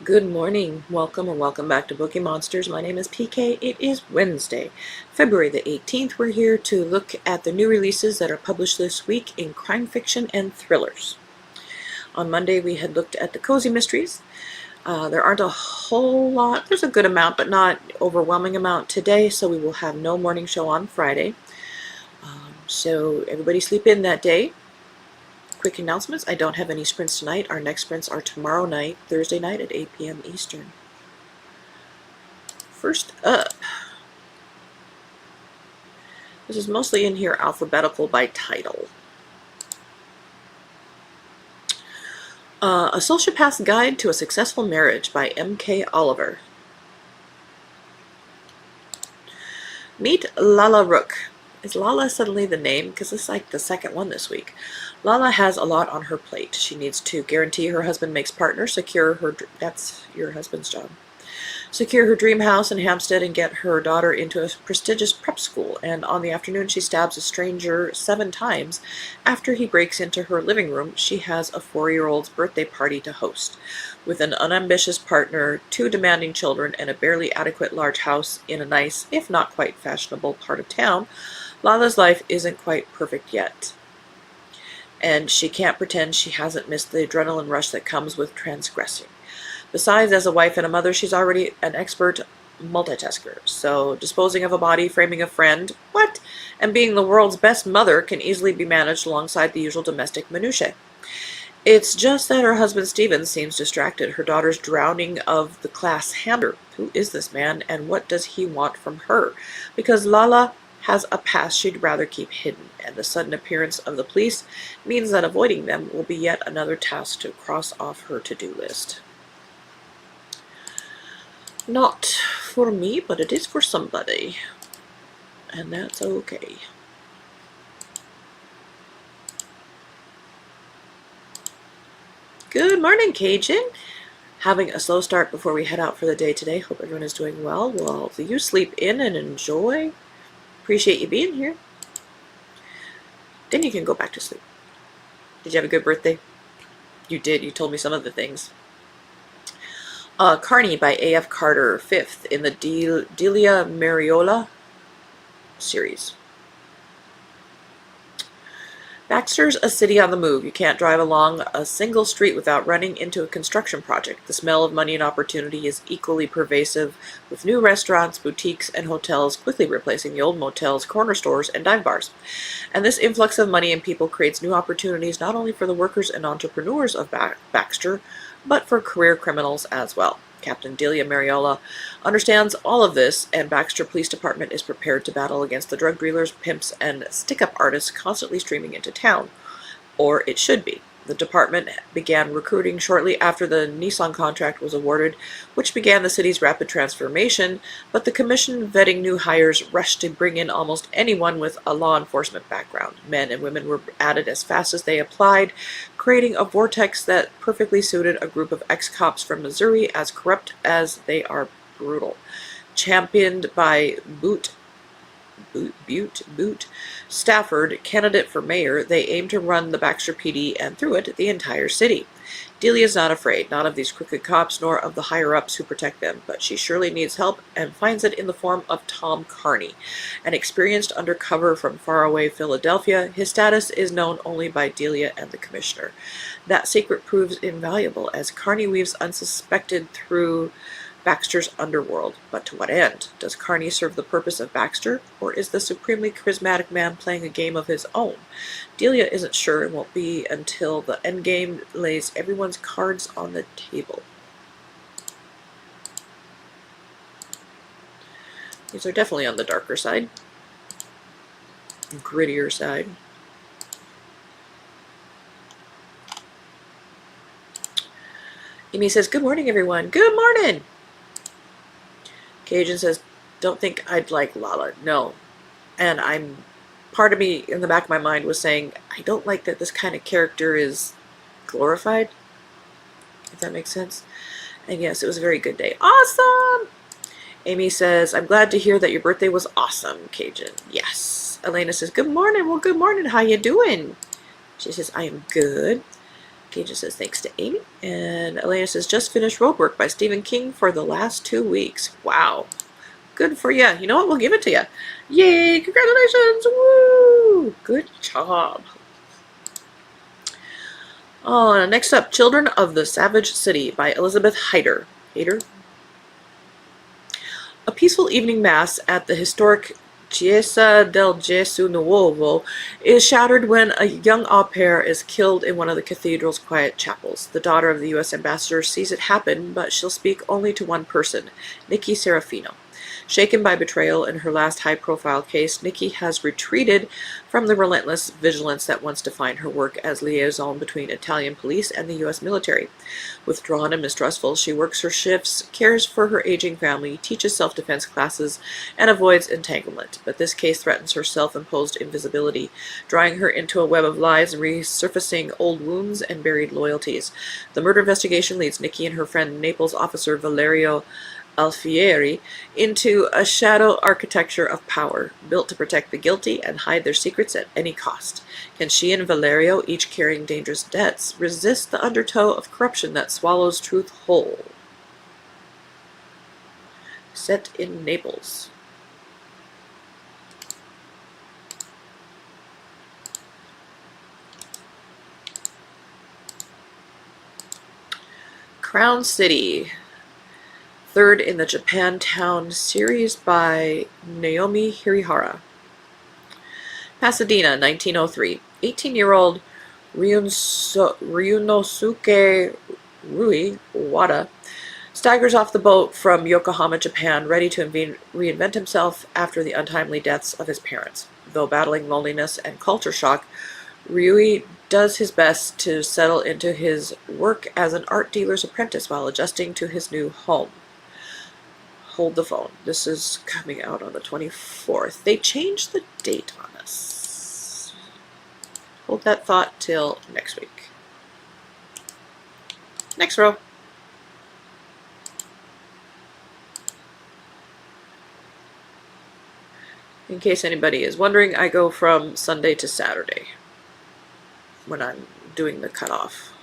Good morning, welcome or welcome back to Bookeemonsters. My name is PK. It is Wednesday, February the 18th. We're here to look at the new releases that are published this week in crime fiction and thrillers. On Monday we had looked at the cozy mysteries. There aren't a whole lot, there's a good amount but not overwhelming amount today, so we will have no morning show on Friday. So everybody sleep in that day. Quick announcements. I don't have any sprints tonight. Our next sprints are tomorrow night, Thursday night at 8 p.m. Eastern. First up, this is mostly in here alphabetical by title. A Sociopath's Guide to a Successful Marriage by M.K. Oliver. Meet Lala Rook. Is Lala suddenly the name? Because it's like the second one this week. Lala has a lot on her plate. She needs to guarantee her husband makes partner, secure her... That's your husband's job. Secure her dream house in Hampstead and get her daughter into a prestigious prep school. And on the afternoon, she stabs a stranger 7 times. After he breaks into her living room, she has a 4-year-old's birthday party to host. With an unambitious partner, 2 demanding children, and a barely adequate large house in a nice, if not quite fashionable, part of town, Lala's life isn't quite perfect yet. And she can't pretend she hasn't missed the adrenaline rush that comes with transgressing. Besides, as a wife and a mother, she's already an expert multitasker. So disposing of a body, framing a friend, what? And being the world's best mother can easily be managed alongside the usual domestic minutiae. It's just that her husband Stephen seems distracted. Her daughter's drowning of the class hammer. Who is this man, and what does he want from her? Because Lala has a past she'd rather keep hidden, and the sudden appearance of the police means that avoiding them will be yet another task to cross off her to-do list. Not for me, but it is for somebody, and that's okay. Good morning, Cajun. Having a slow start before we head out for the day today. Hope everyone is doing well. Well, you sleep in and enjoy. Appreciate you being here. Then you can go back to sleep. Did you have a good birthday? You did. You told me some of the things. Carney by A.F. Carter, 5th in the Delia Mariola series. Baxter's a city on the move. You can't drive along a single street without running into a construction project. The smell of money and opportunity is equally pervasive, with new restaurants, boutiques, and hotels quickly replacing the old motels, corner stores, and dive bars. And this influx of money and people creates new opportunities not only for the workers and entrepreneurs of Baxter, but for career criminals as well. Captain Delia Mariola understands all of this, and Baxter Police Department is prepared to battle against the drug dealers, pimps, and stick-up artists constantly streaming into town. Or it should be. The department began recruiting shortly after the Nissan contract was awarded, which began the city's rapid transformation, but the commission vetting new hires rushed to bring in almost anyone with a law enforcement background. Men and women were added as fast as they applied, creating a vortex that perfectly suited a group of ex-cops from Missouri, as corrupt as they are brutal. Championed by Boot Stafford, candidate for mayor, they aim to run the Baxter PD and through it, the entire city. Delia is not afraid, not of these crooked cops, nor of the higher-ups who protect them, but she surely needs help and finds it in the form of Tom Carney, an experienced undercover from faraway Philadelphia. His status is known only by Delia and the commissioner. That secret proves invaluable as Carney weaves unsuspected through Baxter's underworld. But to what end? Does Carney serve the purpose of Baxter, or is the supremely charismatic man playing a game of his own? Delia isn't sure and won't be until the endgame lays everyone's cards on the table. These are definitely on the darker side, grittier side. Amy says, good morning, everyone. Good morning! Cajun says, don't think I'd like Lala. No. And part of me in the back of my mind was saying, I don't like that this kind of character is glorified, if that makes sense. And yes, it was a very good day. Awesome! Amy says, I'm glad to hear that your birthday was awesome, Cajun. Yes. Elena says, good morning. Well, good morning. How you doing? She says, I am good. Gage says thanks to Amy. And Elena says just finished Roadwork by Stephen King for the last 2 weeks. Wow. Good for you. You know what? We'll give it to you. Yay! Congratulations! Woo! Good job. Oh, next up, Children of the Savage City by Elizabeth Hayter. A peaceful evening mass at the historic Chiesa del Gesù Nuovo is shattered when a young au pair is killed in one of the cathedral's quiet chapels. The daughter of the U.S. ambassador sees it happen, but she'll speak only to one person, Nikki Serafino. Shaken by betrayal in her last high-profile case, Nikki has retreated from the relentless vigilance that once defined her work as liaison between Italian police and the U.S. military. Withdrawn and mistrustful, she works her shifts, cares for her aging family, teaches self-defense classes, and avoids entanglement. But this case threatens her self-imposed invisibility, drawing her into a web of lies and resurfacing old wounds and buried loyalties. The murder investigation leads Nikki and her friend Naples officer Valerio Alfieri into a shadow architecture of power, built to protect the guilty and hide their secrets at any cost. Can she and Valerio, each carrying dangerous debts, resist the undertow of corruption that swallows truth whole? Set in Naples. Crown City. Third in the Japantown series by Naomi Hirihara. Pasadena, 1903. 18-year-old Ryunosuke Rui Wada staggers off the boat from Yokohama, Japan, ready to reinvent himself after the untimely deaths of his parents. Though battling loneliness and culture shock, Rui does his best to settle into his work as an art dealer's apprentice while adjusting to his new home. Hold the phone. This is coming out on the 24th. They changed the date on us. Hold that thought till next week. Next row. In case anybody is wondering, I go from Sunday to Saturday when I'm doing the cutoff.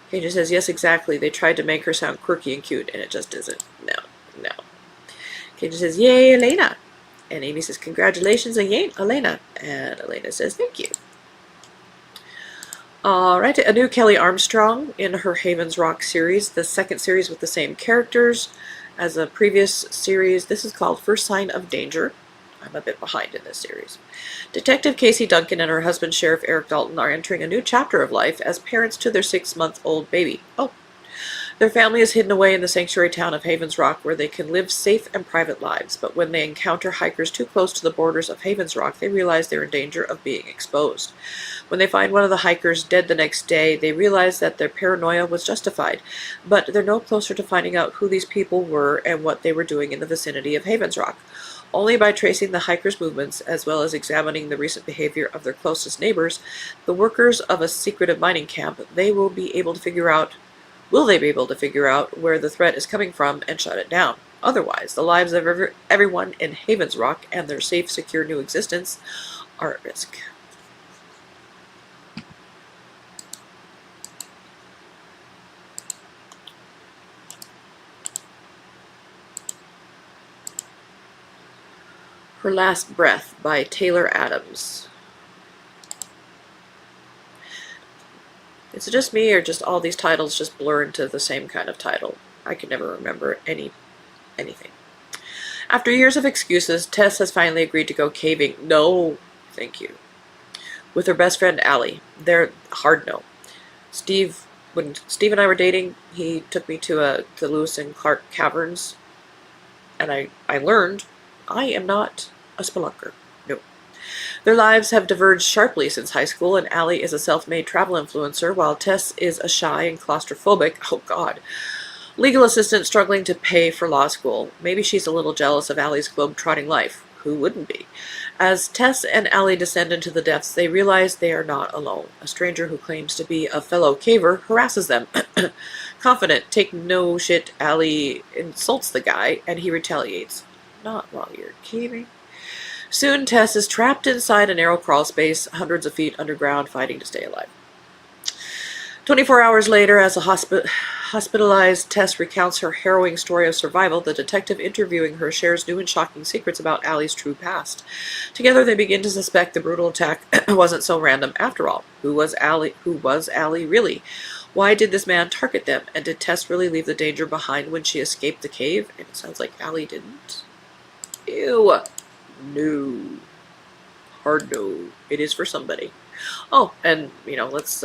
Paige says, yes, exactly. They tried to make her sound quirky and cute, and it just isn't. No. Paige says, yay, Elena. And Amy says, congratulations, Elena. And Elena says, thank you. All right, a new Kelly Armstrong in her Havens Rock series, the second series with the same characters as a previous series. This is called First Sign of Danger. I'm a bit behind in this series. Detective Casey Duncan and her husband, Sheriff Eric Dalton, are entering a new chapter of life as parents to their 6-month-old baby. Their family is hidden away in the sanctuary town of Havens Rock, where they can live safe and private lives. But when they encounter hikers too close to the borders of Havens Rock, they realize they're in danger of being exposed. When they find one of the hikers dead the next day, they realize that their paranoia was justified. But they're no closer to finding out who these people were and what they were doing in the vicinity of Havens Rock. Only by tracing the hikers' movements, as well as examining the recent behavior of their closest neighbors, the workers of a secretive mining camp, will they be able to figure out where the threat is coming from and shut it down? Otherwise, the lives of everyone in Havens Rock and their safe, secure new existence are at risk. Her Last Breath by Taylor Adams. Is it just me, or just all these titles just blur into the same kind of title? I can never remember anything. After years of excuses, Tess has finally agreed to go caving. No, thank you. With her best friend Allie. They're hard no. When Steve and I were dating, he took me to the Lewis and Clark Caverns, and I learned I am not a spelunker. No. Their lives have diverged sharply since high school, and Allie is a self-made travel influencer, while Tess is a shy and claustrophobic, oh God, legal assistant struggling to pay for law school. Maybe she's a little jealous of Allie's globe-trotting life. Who wouldn't be? As Tess and Allie descend into the depths, they realize they are not alone. A stranger who claims to be a fellow caver harasses them. Confident, take no shit, Allie insults the guy, and he retaliates. Not while you're caving. Soon, Tess is trapped inside a narrow crawl space, hundreds of feet underground, fighting to stay alive. 24 hours later, as a hospitalized Tess recounts her harrowing story of survival, the detective interviewing her shares new and shocking secrets about Allie's true past. Together, they begin to suspect the brutal attack wasn't so random after all. Who was Allie really? Why did this man target them? And did Tess really leave the danger behind when she escaped the cave? And it sounds like Allie didn't. Ew. No. Hard no. It is for somebody. Oh, and, let's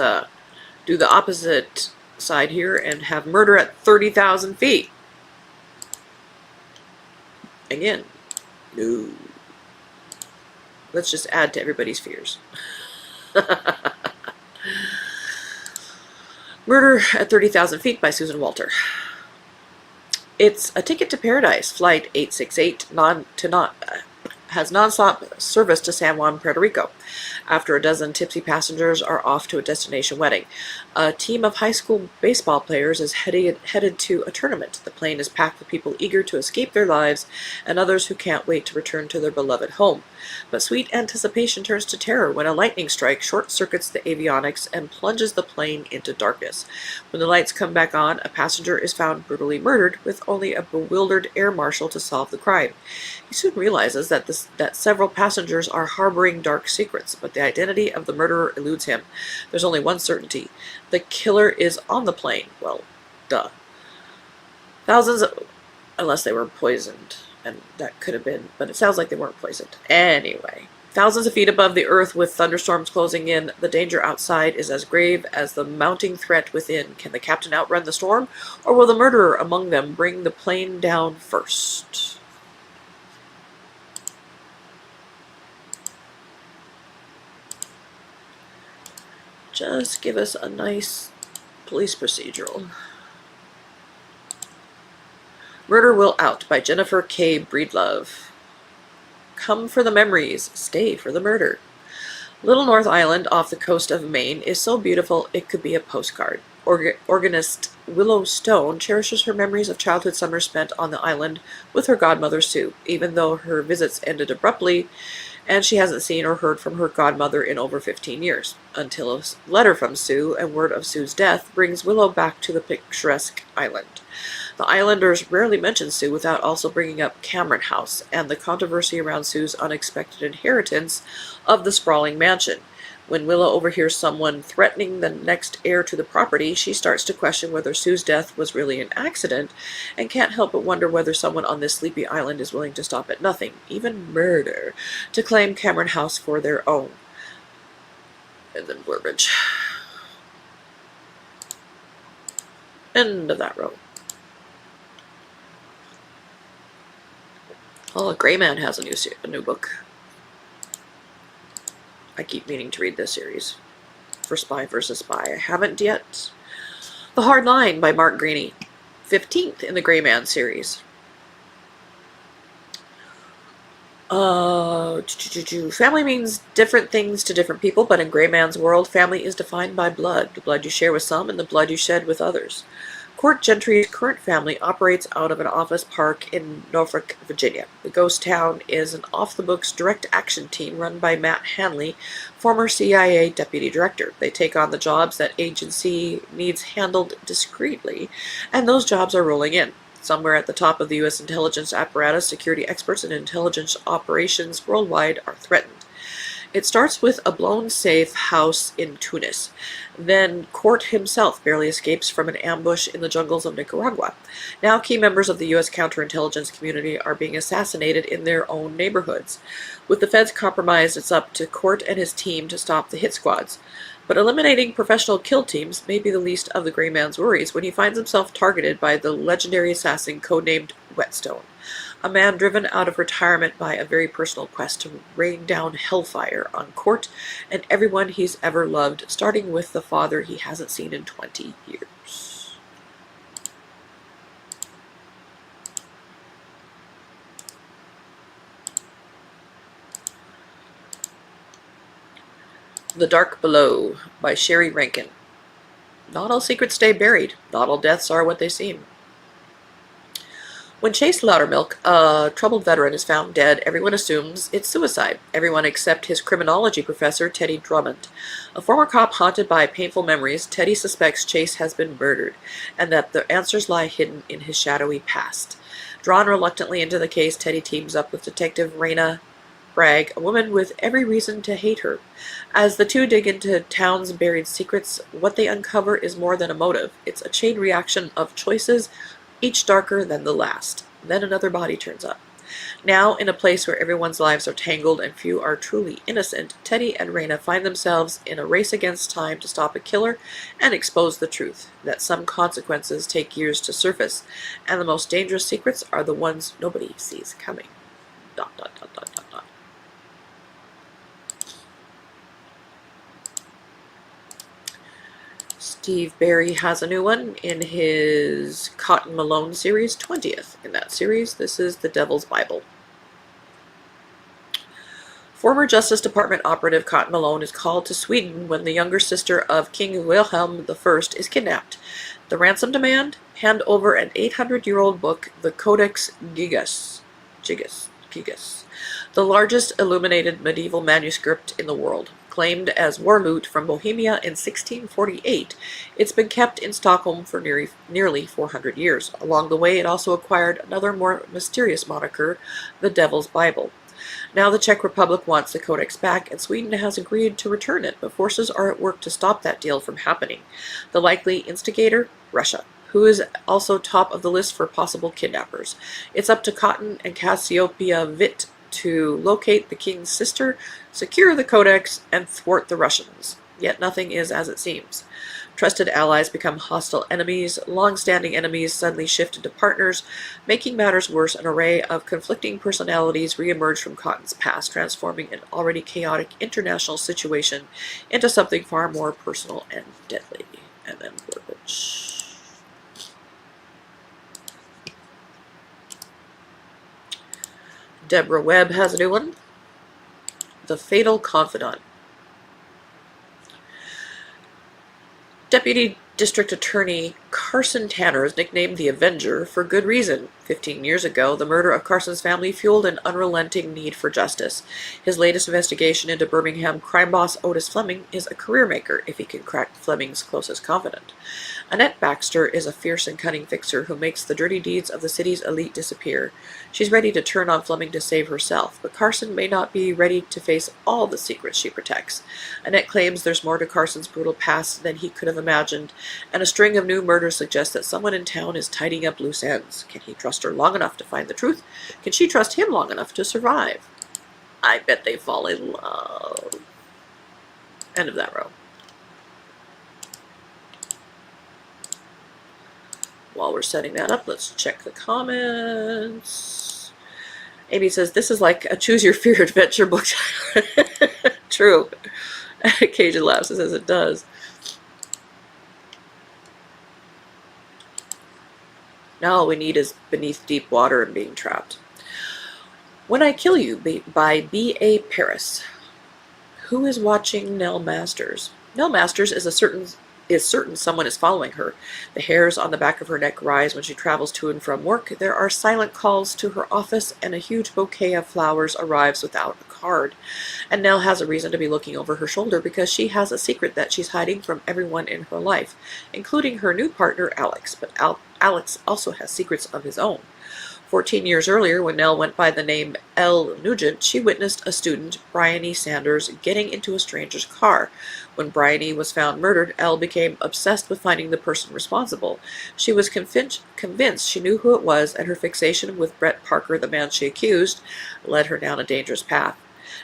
do the opposite side here and have murder at 30,000 feet. Again, no. Let's just add to everybody's fears. Murder at 30,000 feet by Susan Walter. It's a ticket to paradise. Flight 868 has nonstop service to San Juan, Puerto Rico. After a dozen tipsy passengers are off to a destination wedding, a team of high school baseball players is headed to a tournament. The plane is packed with people eager to escape their lives and others who can't wait to return to their beloved home. But sweet anticipation turns to terror when a lightning strike short-circuits the avionics and plunges the plane into darkness. When the lights come back on, a passenger is found brutally murdered with only a bewildered air marshal to solve the crime. He soon realizes that several passengers are harboring dark secrets, but the identity of the murderer eludes him. There's only one certainty. The killer is on the plane. Well, duh. Unless they were poisoned, and that could have been, but it sounds like they weren't poisoned. Anyway, thousands of feet above the earth with thunderstorms closing in, the danger outside is as grave as the mounting threat within. Can the captain outrun the storm, or will the murderer among them bring the plane down first? Just give us a nice police procedural. Murder Will Out by Jennifer K. Breedlove. Come for the memories, stay for the murder. Little North Island off the coast of Maine is so beautiful it could be a postcard. Organist Willow Stone cherishes her memories of childhood summers spent on the island with her godmother Sue, even though her visits ended abruptly and she hasn't seen or heard from her godmother in over 15 years, until a letter from Sue and word of Sue's death brings Willow back to the picturesque island. The islanders rarely mention Sue without also bringing up Cameron House and the controversy around Sue's unexpected inheritance of the sprawling mansion. When Willow overhears someone threatening the next heir to the property, she starts to question whether Sue's death was really an accident, and can't help but wonder whether someone on this sleepy island is willing to stop at nothing, even murder, to claim Cameron House for their own. And then Burbage. End of that row. Oh, Gray Man has a new book. I keep meaning to read this series for Spy vs. Spy. I haven't yet. The Hard Line by Mark Greaney. 15th in the Gray Man series. Family means different things to different people, but in Gray Man's world, family is defined by blood. The blood you share with some and the blood you shed with others. Court Gentry's current family operates out of an office park in Norfolk, Virginia. The ghost town is an off-the-books direct action team run by Matt Hanley, former CIA deputy director. They take on the jobs that agency needs handled discreetly, and those jobs are rolling in. Somewhere at the top of the U.S. intelligence apparatus, security experts and intelligence operations worldwide are threatened. It starts with a blown safe house in Tunis. Then Court himself barely escapes from an ambush in the jungles of Nicaragua. Now key members of the U.S. counterintelligence community are being assassinated in their own neighborhoods. With the feds compromised, it's up to Court and his team to stop the hit squads. But eliminating professional kill teams may be the least of the Gray Man's worries when he finds himself targeted by the legendary assassin codenamed Whetstone, a man driven out of retirement by a very personal quest to rain down hellfire on Court and everyone he's ever loved, starting with the father he hasn't seen in 20 years. The Dark Below by Sherry Rankin. Not all secrets stay buried. Not all deaths are what they seem. When Chase Loudermilk, a troubled veteran, is found dead, everyone assumes it's suicide. Everyone except his criminology professor, Teddy Drummond. A former cop haunted by painful memories, Teddy suspects Chase has been murdered, and that the answers lie hidden in his shadowy past. Drawn reluctantly into the case, Teddy teams up with Detective Raina Bragg, a woman with every reason to hate her. As the two dig into town's buried secrets, what they uncover is more than a motive. It's a chain reaction of choices, each darker than the last. Then another body turns up. Now, in a place where everyone's lives are tangled and few are truly innocent, Teddy and Raina find themselves in a race against time to stop a killer and expose the truth, that some consequences take years to surface, and the most dangerous secrets are the ones nobody sees coming. ... Steve Barry has a new one in his Cotton Malone series, 20th in that series. This is The Devil's Bible. Former Justice Department operative Cotton Malone is called to Sweden when the younger sister of King Wilhelm I is kidnapped. The ransom demand? Hand over an 800-year-old book, the Codex Gigas, the largest illuminated medieval manuscript in the world. Claimed as war loot from Bohemia in 1648, it's been kept in Stockholm for nearly 400 years. Along the way, it also acquired another more mysterious moniker, the Devil's Bible. Now the Czech Republic wants the codex back, and Sweden has agreed to return it, but forces are at work to stop that deal from happening. The likely instigator? Russia, who is also top of the list for possible kidnappers. It's up to Cotton and Cassiopeia Witt to locate the king's sister, secure the codex, and thwart the Russians. Yet nothing is as it seems. Trusted allies become hostile enemies, long-standing enemies suddenly shift into partners. Making matters worse, an array of conflicting personalities re-emerge from Cotton's past, transforming an already chaotic international situation into something far more personal and deadly. And then Burbage. Deborah Webb has a new one, The Fatal Confidant. Deputy District Attorney Carson Tanner is nicknamed the Avenger for good reason. 15 years ago, the murder of Carson's family fueled an unrelenting need for justice. His latest investigation into Birmingham crime boss Otis Fleming is a career maker if he can crack Fleming's closest confidant. Annette Baxter is a fierce and cunning fixer who makes the dirty deeds of the city's elite disappear. She's ready to turn on Fleming to save herself, but Carson may not be ready to face all the secrets she protects. Annette claims there's more to Carson's brutal past than he could have imagined, and a string of new murders suggests that someone in town is tidying up loose ends. Can he trust her long enough to find the truth? Can she trust him long enough to survive? I bet they fall in love. End of that row. While we're setting that up, let's check the comments. Amy says, this is like a choose your fear adventure book. True. Cajun laughs and says it does. Now all we need is Beneath Deep Water and Being Trapped. When I Kill You by B.A. Paris. Who is watching Nell Masters? Nell Masters is certain someone is following her. The hairs on the back of her neck rise when she travels to and from work. There are silent calls to her office, and a huge bouquet of flowers arrives without a card. And Nell has a reason to be looking over her shoulder because she has a secret that she's hiding from everyone in her life, including her new partner, Alex. But Alex also has secrets of his own. 14 years earlier, when Nell went by the name Elle Nugent, she witnessed a student, Bryony Sanders, getting into a stranger's car. When Bryony was found murdered, Elle became obsessed with finding the person responsible. She was convinced she knew who it was, and her fixation with Brett Parker, the man she accused, led her down a dangerous path.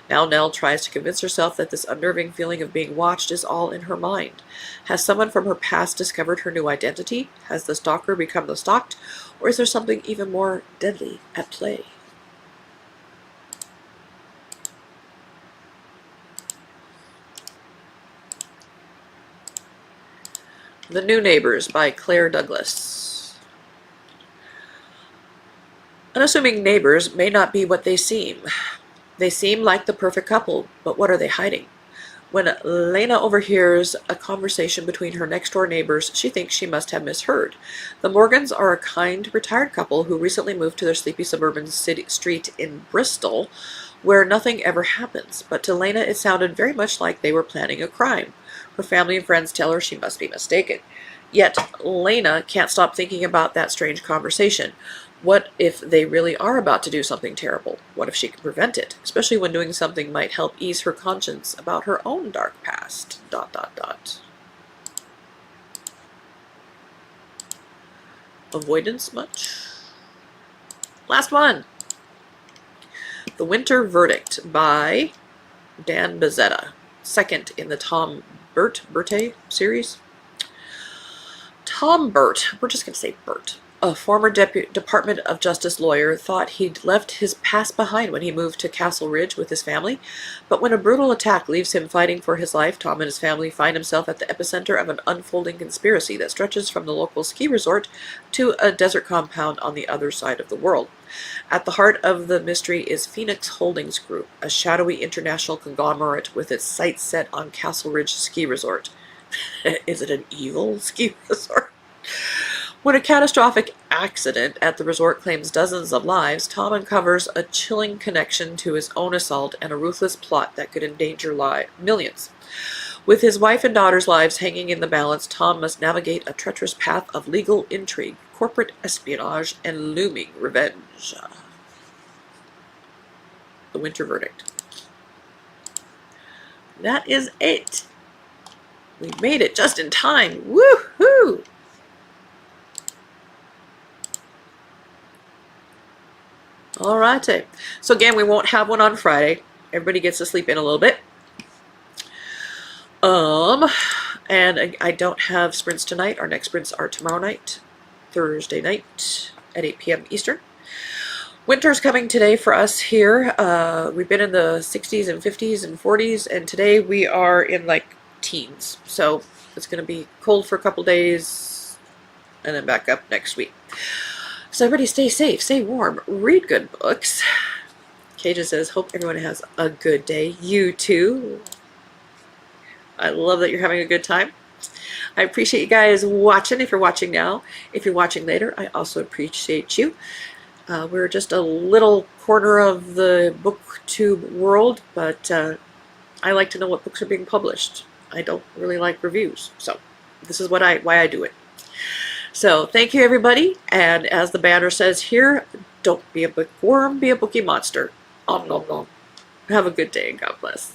Now Nell tries to convince herself that this unnerving feeling of being watched is all in her mind. Has someone from her past discovered her new identity? Has the stalker become the stalked? Or is there something even more deadly at play? The New Neighbors by Claire Douglas. Unassuming neighbors may not be what they seem. They seem like the perfect couple, but what are they hiding? When Lena overhears a conversation between her next-door neighbors, she thinks she must have misheard. The Morgans are a kind, retired couple who recently moved to their sleepy suburban street in Bristol, where nothing ever happens. But to Lena, it sounded very much like they were planning a crime. Her family and friends tell her she must be mistaken. Yet, Lena can't stop thinking about that strange conversation. What if they really are about to do something terrible? What if she can prevent it? Especially when doing something might help ease her conscience about her own dark past. ... Avoidance much? Last one. The Winter Verdict by Dan Bazzetta. Second in the Tom Burt series. Tom Burt, we're just going to say Burt, a former Department of Justice lawyer, thought he'd left his past behind when he moved to Castle Ridge with his family. But when a brutal attack leaves him fighting for his life, Tom and his family find himself at the epicenter of an unfolding conspiracy that stretches from the local ski resort to a desert compound on the other side of the world. At the heart of the mystery is Phoenix Holdings Group, a shadowy international conglomerate with its sights set on Castle Ridge Ski Resort. Is it an evil ski resort? When a catastrophic accident at the resort claims dozens of lives, Tom uncovers a chilling connection to his own assault and a ruthless plot that could endanger millions. With his wife and daughter's lives hanging in the balance, Tom must navigate a treacherous path of legal intrigue, corporate espionage, and looming revenge. The Winter Verdict. That is it. We made it just in time. Woohoo! Alrighty. So again, we won't have one on Friday. Everybody gets to sleep in a little bit. And I don't have sprints tonight. Our next sprints are tomorrow night, Thursday night at 8 p.m. Eastern. Winter's coming today for us here. We've been in the 60s and 50s and 40s, and today we are in like teens. So it's going to be cold for a couple days and then back up next week. So everybody stay safe, stay warm, read good books. Kaja says, hope everyone has a good day. You too. I love that you're having a good time. I appreciate you guys watching if you're watching now. If you're watching later, I also appreciate you. We're just a little corner of the booktube world, but I like to know what books are being published. I don't really like reviews, so this is why I do it. So thank you, everybody, and as the banner says here, don't be a bookworm, be a bookie monster. Om nom nom. Have a good day and God bless.